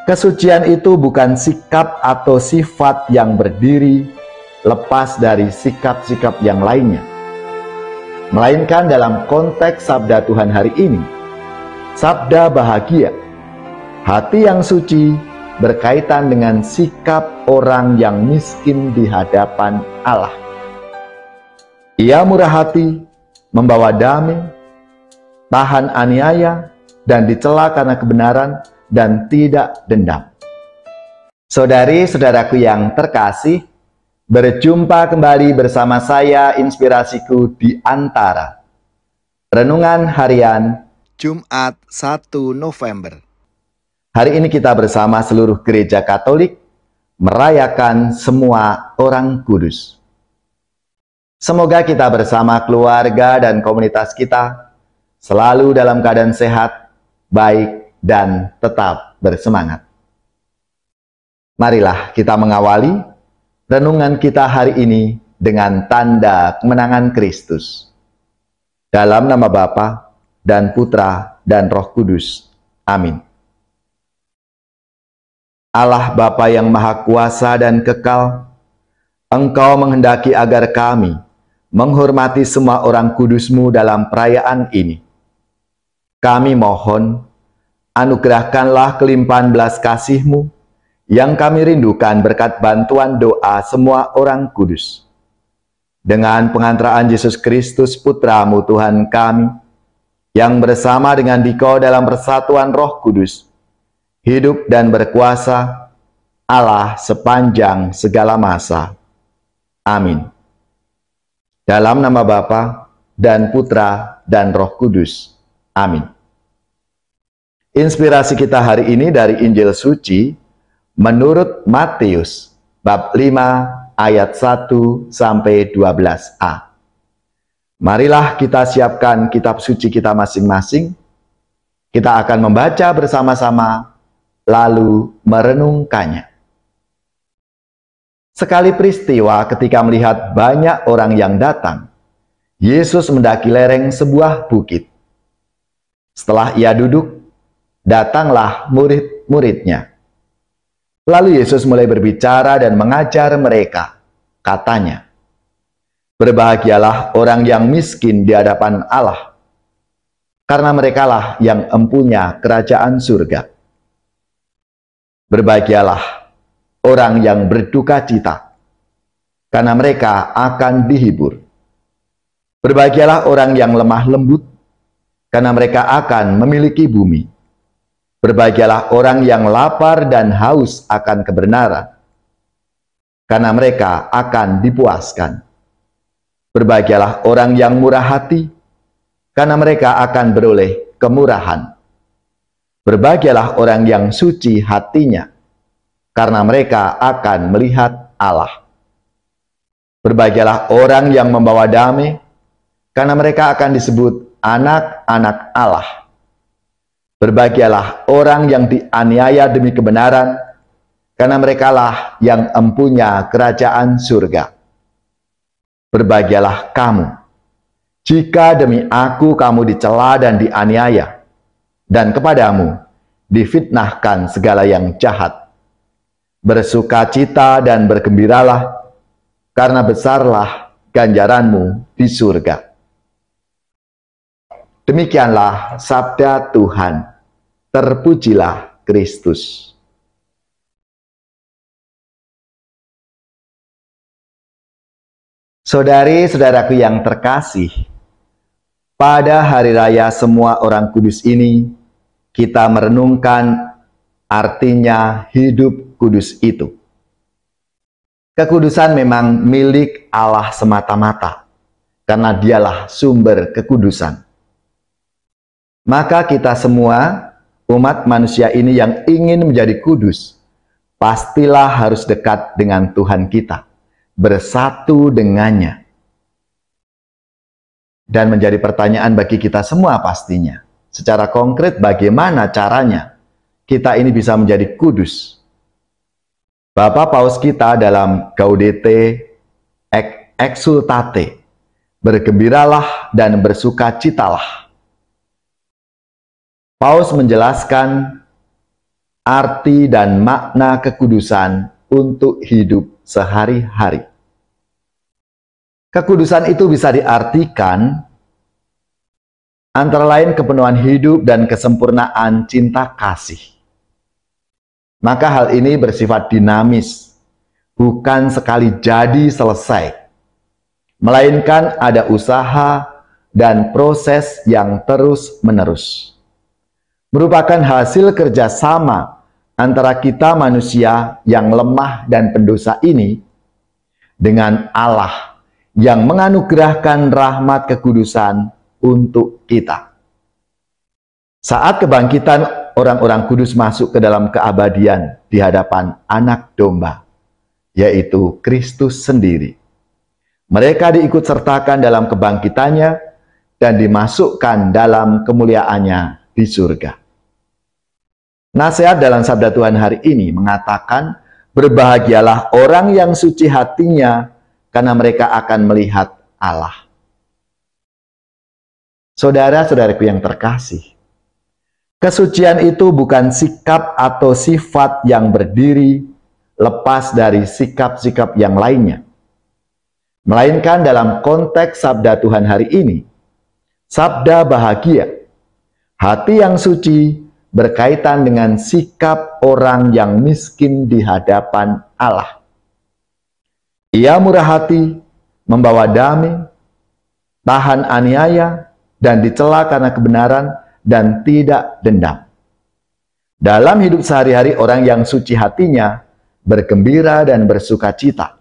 Kesucian itu bukan sikap atau sifat yang berdiri lepas dari sikap-sikap yang lainnya, melainkan dalam konteks sabda Tuhan hari ini, sabda bahagia. Hati yang suci berkaitan dengan sikap orang yang miskin di hadapan Allah. Ia murah hati, membawa damai, tahan aniaya, dan dicela karena kebenaran, dan tidak dendam. Saudari-saudaraku yang terkasih, berjumpa kembali bersama saya Inspirasiku di Antara. Renungan Harian Jumat 1 November. Hari ini kita bersama seluruh gereja Katolik merayakan semua orang kudus. Semoga kita bersama keluarga dan komunitas kita selalu dalam keadaan sehat, baik, dan tetap bersemangat. Marilah kita mengawali renungan kita hari ini dengan tanda kemenangan Kristus. Dalam nama Bapa dan Putra dan Roh Kudus. Amin. Allah Bapa yang Maha Kuasa dan Kekal, Engkau menghendaki agar kami menghormati semua orang kudus-Mu dalam perayaan ini. Kami mohon, anugerahkanlah kelimpahan belas kasih-Mu yang kami rindukan berkat bantuan doa semua orang kudus. Dengan pengantaraan Yesus Kristus Putra-Mu Tuhan kami, yang bersama dengan Dikau dalam persatuan Roh Kudus, hidup dan berkuasa Allah sepanjang segala masa. Amin. Dalam nama Bapa dan Putra dan Roh Kudus. Amin. Inspirasi kita hari ini dari Injil Suci menurut Matius bab 5 ayat 1 sampai 12a. Marilah kita siapkan kitab suci kita masing-masing. Kita akan membaca bersama-sama lalu merenungkannya. Sekali peristiwa ketika melihat banyak orang yang datang, Yesus mendaki lereng sebuah bukit. Setelah ia duduk, datanglah murid-muridnya. Lalu Yesus mulai berbicara dan mengajar mereka. Katanya, "Berbahagialah orang yang miskin di hadapan Allah, karena merekalah yang empunya kerajaan surga. Berbahagialah orang yang berduka cita, karena mereka akan dihibur. Berbahagialah orang yang lemah lembut, karena mereka akan memiliki bumi. Berbahagialah orang yang lapar dan haus akan kebenaran, karena mereka akan dipuaskan. Berbahagialah orang yang murah hati, karena mereka akan beroleh kemurahan. Berbahagialah orang yang suci hatinya, karena mereka akan melihat Allah. Berbahagialah orang yang membawa damai, karena mereka akan disebut anak-anak Allah. Berbahagialah orang yang dianiaya demi kebenaran, karena merekalah yang empunya kerajaan surga. Berbahagialah kamu, jika demi aku kamu dicela dan dianiaya, dan kepadamu difitnahkan segala yang jahat. Bersukacita dan bergembiralah, karena besarlah ganjaranmu di surga." Demikianlah sabda Tuhan. Terpujilah Kristus. Saudari-saudaraku yang terkasih, pada hari raya semua orang kudus ini, kita merenungkan artinya hidup kudus itu. Kekudusan memang milik Allah semata-mata, karena Dialah sumber kekudusan. Maka kita semua, umat manusia ini yang ingin menjadi kudus, pastilah harus dekat dengan Tuhan kita, bersatu dengannya. Dan menjadi pertanyaan bagi kita semua pastinya, secara konkret bagaimana caranya kita ini bisa menjadi kudus? Bapak Paus kita dalam Gaudete et Exsultate, bergembiralah dan bersukacitalah. Paus menjelaskan arti dan makna kekudusan untuk hidup sehari-hari. Kekudusan itu bisa diartikan antara lain kepenuhan hidup dan kesempurnaan cinta kasih. Maka hal ini bersifat dinamis, bukan sekali jadi selesai, melainkan ada usaha dan proses yang terus-menerus. Merupakan hasil kerjasama antara kita manusia yang lemah dan pendosa ini dengan Allah yang menganugerahkan rahmat kekudusan untuk kita. Saat kebangkitan orang-orang kudus masuk ke dalam keabadian di hadapan Anak Domba, yaitu Kristus sendiri, mereka diikut sertakan dalam kebangkitannya dan dimasukkan dalam kemuliaannya di surga. Nasihat dalam sabda Tuhan hari ini mengatakan, berbahagialah orang yang suci hatinya, karena mereka akan melihat Allah. Saudara-saudaraku yang terkasih, kesucian itu bukan sikap atau sifat yang berdiri lepas dari sikap-sikap yang lainnya, melainkan dalam konteks sabda Tuhan hari ini, sabda bahagia, hati yang suci berkaitan dengan sikap orang yang miskin di hadapan Allah. Ia murah hati, membawa damai, tahan aniaya, dan dicela karena kebenaran, dan tidak dendam. Dalam hidup sehari-hari, orang yang suci hatinya bergembira dan bersuka cita.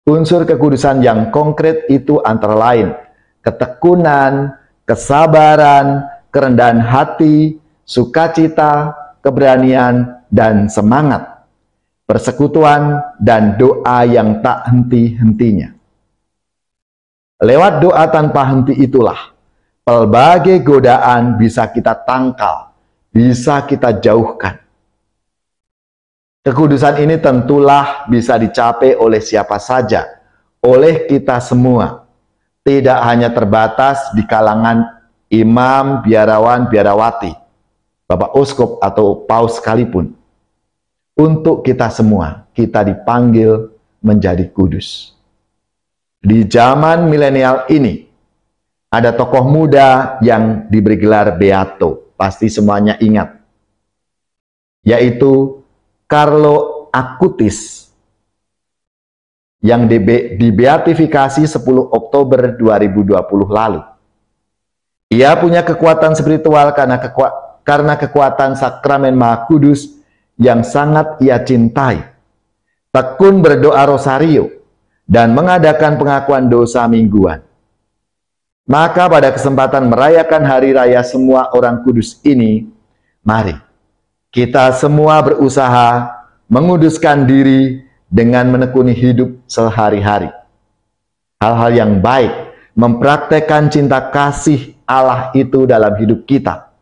Unsur kekudusan yang konkret itu antara lain ketekunan, kesabaran, kerendahan hati, sukacita, keberanian, dan semangat, persekutuan, dan doa yang tak henti-hentinya. Lewat doa tanpa henti itulah pelbagai godaan bisa kita tangkal, bisa kita jauhkan. Kekudusan ini tentulah bisa dicapai oleh siapa saja, oleh kita semua. Tidak hanya terbatas di kalangan imam, biarawan, biarawati, bapak uskup atau paus sekalipun. Untuk kita semua, kita dipanggil menjadi kudus. Di zaman milenial ini, ada tokoh muda yang diberi gelar Beato, pasti semuanya ingat, yaitu Carlo Acutis, yang dibeatifikasi 10 Oktober 2020 lalu. Ia punya kekuatan spiritual karena kekuatan sakramen Maha Kudus yang sangat ia cintai, tekun berdoa rosario, dan mengadakan pengakuan dosa mingguan. Maka pada kesempatan merayakan hari raya semua orang kudus ini, mari kita semua berusaha menguduskan diri dengan menekuni hidup sehari-hari. Hal-hal yang baik, mempraktekkan cinta kasih Allah itu dalam hidup kita,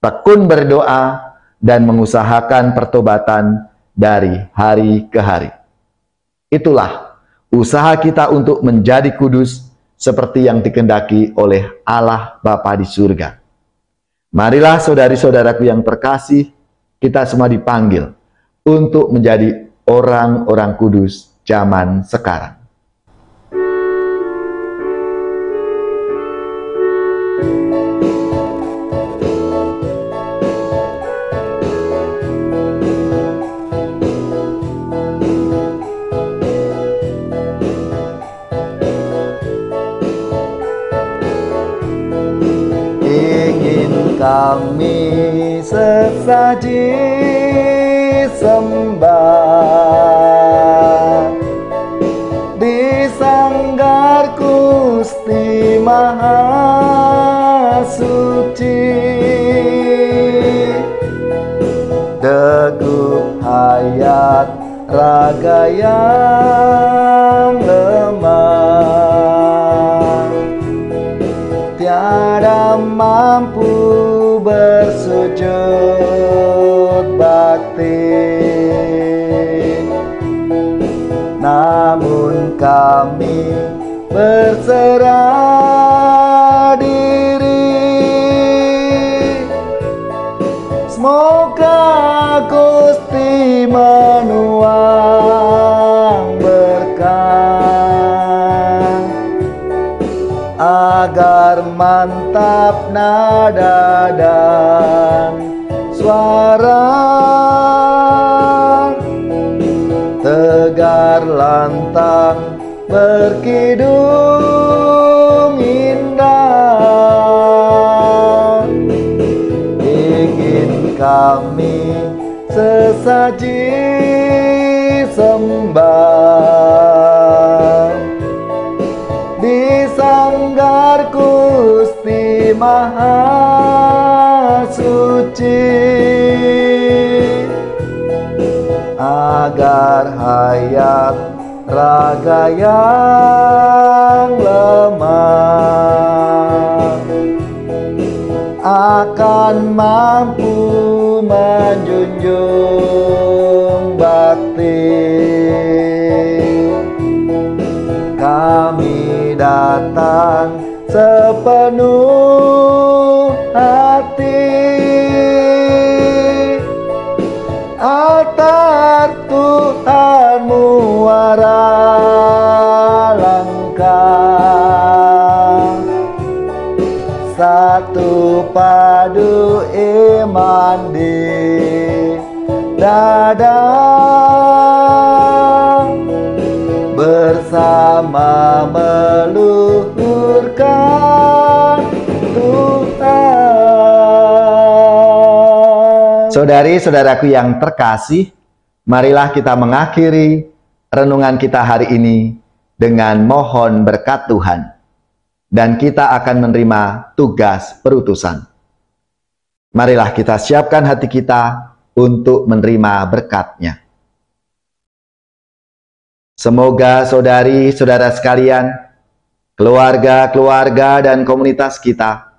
tekun berdoa, dan mengusahakan pertobatan dari hari ke hari. Itulah usaha kita untuk menjadi kudus seperti yang dikehendaki oleh Allah Bapa di surga. Marilah saudari-saudaraku yang terkasih, kita semua dipanggil untuk menjadi orang-orang kudus zaman sekarang. Kami sesaji sembah di sanggar Gusti Maha Suci, degup hayat raga yang lemah, tiada mampu bersujud bakti, namun kami berserah diri. Semoga agar mantap nada dan suara, tegar lantang berkidung indah. Ingin kami sesaji sembah di sanggar Gusti Maha Suci, agar hayat raga yang lemah akan mampu menjunjung bakti. Kami datang sepenuh hati, altar Tuhan muara langkah, satu padu iman di dada, bersama meluhurkan Tuhan. Saudari-saudaraku yang terkasih, marilah kita mengakhiri renungan kita hari ini dengan mohon berkat Tuhan. Dan kita akan menerima tugas perutusan. Marilah kita siapkan hati kita untuk menerima berkat-Nya. Semoga saudari-saudara sekalian, keluarga-keluarga dan komunitas kita,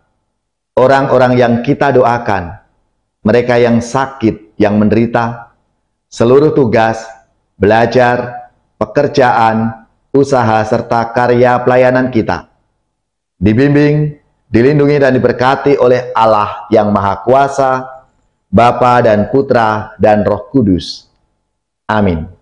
orang-orang yang kita doakan, mereka yang sakit, yang menderita, seluruh tugas, belajar, pekerjaan, usaha, serta karya pelayanan kita, dibimbing, dilindungi dan diberkati oleh Allah yang Maha Kuasa, Bapa dan Putra dan Roh Kudus. Amin.